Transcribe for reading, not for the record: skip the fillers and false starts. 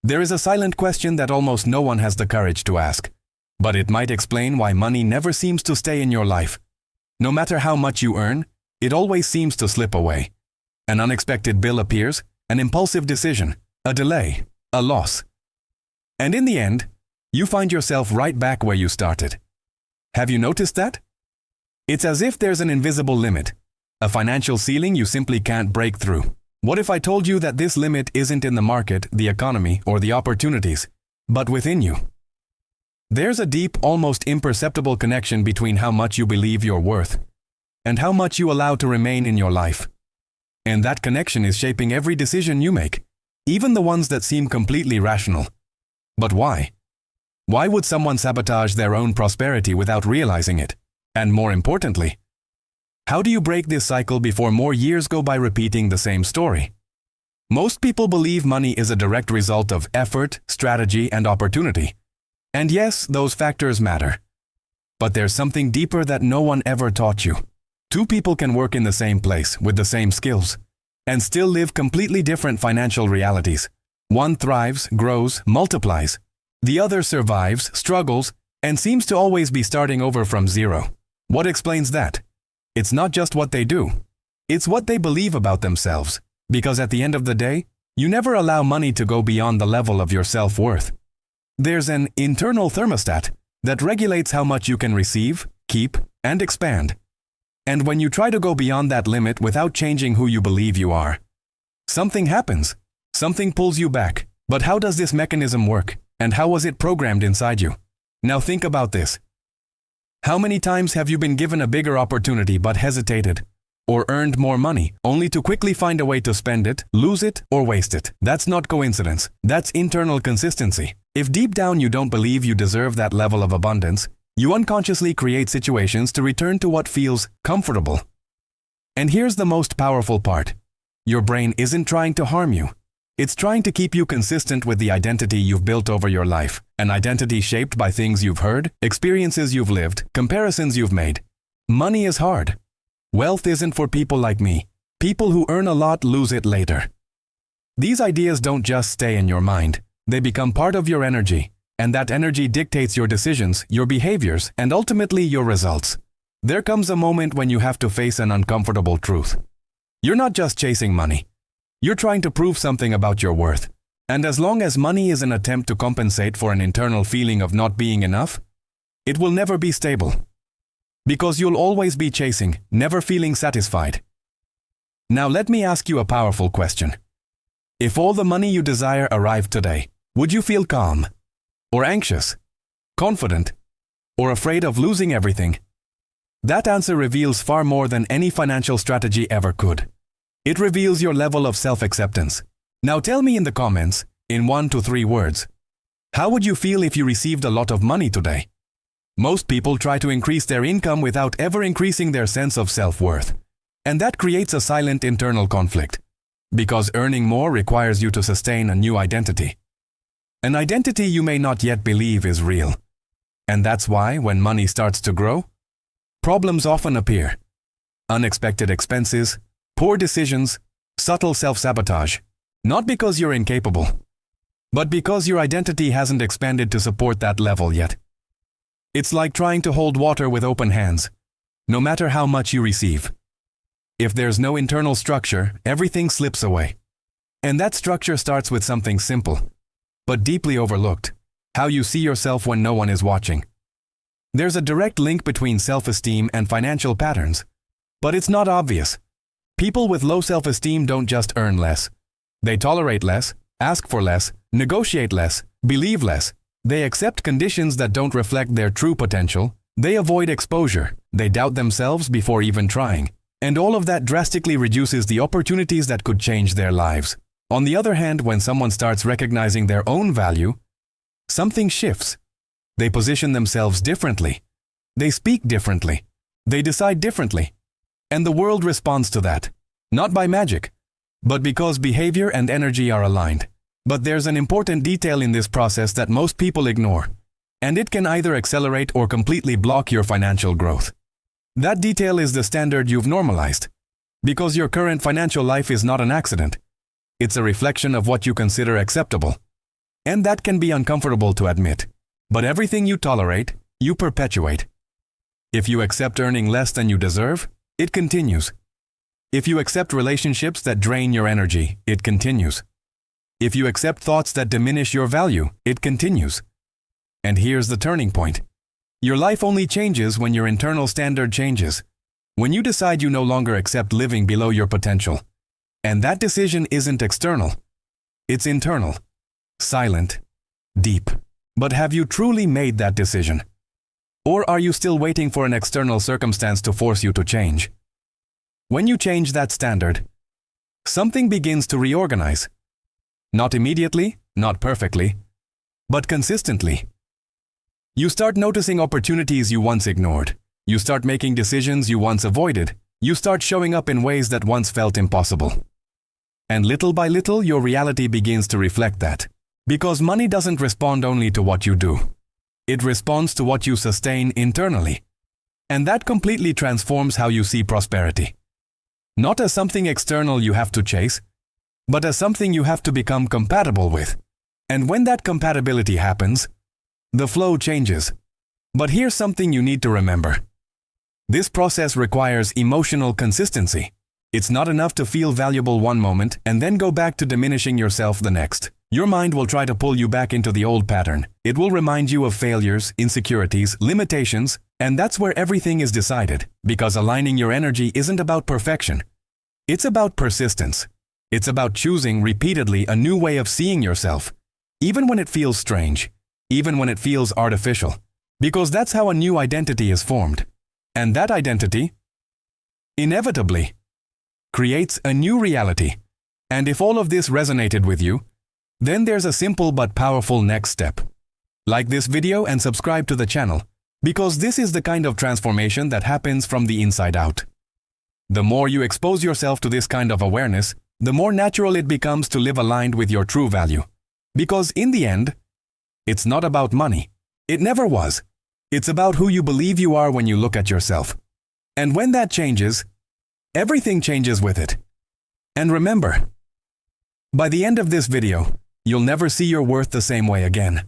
There is a silent question that almost no one has the courage to ask, but it might explain why money never seems to stay in your life. No matter how much you earn, it always seems to slip away. An unexpected bill appears, an impulsive decision, a delay, a loss. And in the end, you find yourself right back where you started. Have you noticed that? It's as if there's an invisible limit, a financial ceiling you simply can't break through. What if I told you that this limit isn't in the market, the economy, or the opportunities, but within you? There's a deep, almost imperceptible connection between how much you believe you're worth and how much you allow to remain in your life. And that connection is shaping every decision you make, even the ones that seem completely rational. But why? Why would someone sabotage their own prosperity without realizing it? And more importantly, how do you break this cycle before more years go by repeating the same story? Most people believe money is a direct result of effort, strategy, and opportunity. And yes, those factors matter. But there's something deeper that no one ever taught you. Two people can work in the same place with the same skills and still live completely different financial realities. One thrives, grows, multiplies. The other survives, struggles, and seems to always be starting over from zero. What explains that? It's not just what they do. It's what they believe about themselves. Because at the end of the day, you never allow money to go beyond the level of your self-worth. There's an internal thermostat that regulates how much you can receive, keep, and expand. And when you try to go beyond that limit without changing who you believe you are, something happens. Something pulls you back. But how does this mechanism work? And how was it programmed inside you? Now think about this. How many times have you been given a bigger opportunity but hesitated, or earned more money, only to quickly find a way to spend it, lose it, or waste it? That's not coincidence. That's internal consistency. If deep down you don't believe you deserve that level of abundance, you unconsciously create situations to return to what feels comfortable. And here's the most powerful part. Your brain isn't trying to harm you. It's trying to keep you consistent with the identity you've built over your life, an identity shaped by things you've heard, experiences you've lived, comparisons you've made. Money is hard. Wealth isn't for people like me. People who earn a lot lose it later. These ideas don't just stay in your mind. They become part of your energy, and that energy dictates your decisions, your behaviors, and ultimately your results. There comes a moment when you have to face an uncomfortable truth. You're not just chasing money. You're trying to prove something about your worth. And as long as money is an attempt to compensate for an internal feeling of not being enough, it will never be stable. Because you'll always be chasing, never feeling satisfied. Now let me ask you a powerful question. If all the money you desire arrived today, would you feel calm? Or anxious? Confident? Or afraid of losing everything? That answer reveals far more than any financial strategy ever could. It reveals your level of self-acceptance. Now tell me in the comments, in 1 to 3 words, how would you feel if you received a lot of money today? Most people try to increase their income without ever increasing their sense of self-worth. And that creates a silent internal conflict. Because earning more requires you to sustain a new identity. An identity you may not yet believe is real. And that's why, when money starts to grow, problems often appear. Unexpected expenses, poor decisions, subtle self-sabotage. Not because you're incapable, but because your identity hasn't expanded to support that level yet. It's like trying to hold water with open hands, no matter how much you receive. If there's no internal structure, everything slips away. And that structure starts with something simple, but deeply overlooked: how you see yourself when no one is watching. There's a direct link between self-esteem and financial patterns, but it's not obvious. People with low self-esteem don't just earn less. They tolerate less, ask for less, negotiate less, believe less. They accept conditions that don't reflect their true potential. They avoid exposure. They doubt themselves before even trying. And all of that drastically reduces the opportunities that could change their lives. On the other hand, when someone starts recognizing their own value, something shifts. They position themselves differently. They speak differently. They decide differently. And the world responds to that. Not by magic, but because behavior and energy are aligned. But there's an important detail in this process that most people ignore, and it can either accelerate or completely block your financial growth. That detail is the standard you've normalized. Because your current financial life is not an accident. It's a reflection of what you consider acceptable. And that can be uncomfortable to admit. But everything you tolerate, you perpetuate. If you accept earning less than you deserve, it continues. If you accept relationships that drain your energy, it continues. If you accept thoughts that diminish your value, it continues. And here's the turning point. Your life only changes when your internal standard changes. When you decide you no longer accept living below your potential. And that decision isn't external. It's internal. Silent. Deep. But have you truly made that decision? Or are you still waiting for an external circumstance to force you to change? When you change that standard, something begins to reorganize. Not immediately, not perfectly, but consistently. You start noticing opportunities you once ignored. You start making decisions you once avoided. You start showing up in ways that once felt impossible. And little by little, your reality begins to reflect that. Because money doesn't respond only to what you do. It responds to what you sustain internally. And that completely transforms how you see prosperity. Not as something external you have to chase, but as something you have to become compatible with. And when that compatibility happens, the flow changes. But here's something you need to remember. This process requires emotional consistency. It's not enough to feel valuable one moment and then go back to diminishing yourself the next. Your mind will try to pull you back into the old pattern. It will remind you of failures, insecurities, limitations, and that's where everything is decided. Because aligning your energy isn't about perfection. It's about persistence. It's about choosing repeatedly a new way of seeing yourself, even when it feels strange, even when it feels artificial. Because that's how a new identity is formed. And that identity, inevitably, creates a new reality. And if all of this resonated with you, then there's a simple but powerful next step. Like this video and subscribe to the channel, because this is the kind of transformation that happens from the inside out. The more you expose yourself to this kind of awareness, the more natural it becomes to live aligned with your true value. Because in the end, it's not about money. It never was. It's about who you believe you are when you look at yourself. And when that changes, everything changes with it. And remember, by the end of this video, you'll never see your worth the same way again.